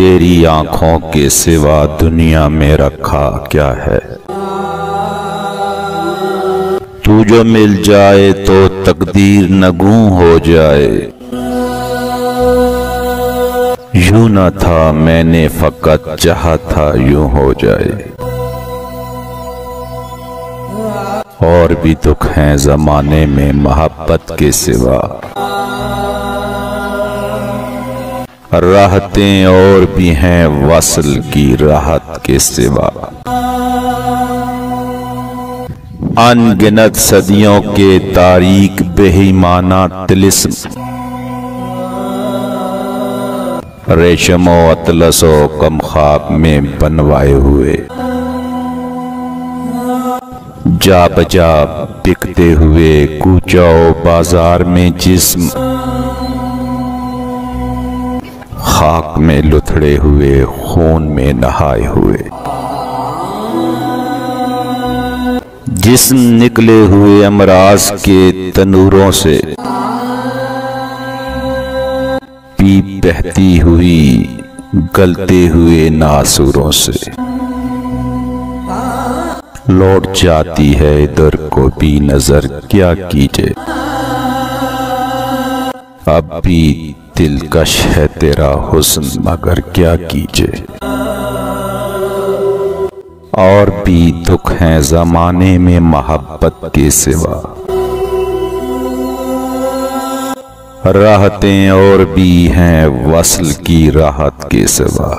तेरी आंखों के सिवा दुनिया में रखा क्या है। तू जो मिल जाए तो तकदीर नगूं हो जाए। यूं न था मैंने फकत चाहा था यूं हो जाए। और भी दुख हैं जमाने में मोहब्बत के सिवा। राहतें और भी हैं वस्ल की राहत के सिवा। अनगिनत सदियों के तारीक बेईमाना तिलिस्म, रेशमो अतलसो कम ख्वाब में बनवाए हुए। जा बजा बिकते हुए कूचाओ बाजार में जिस्म, खाक में लुथड़े हुए खून में नहाए हुए। जिस्म निकले हुए अमराज के तनूरों से, पीप बहती हुई गलते हुए नासूरों से। लौट जाती है इधर को भी नजर क्या कीजिए। अब भी दिलकश है तेरा हुस्न मगर क्या कीजिए। और भी दुख हैं जमाने में मोहब्बत के सिवा। राहतें और भी हैं वस्ल की राहत के सिवा।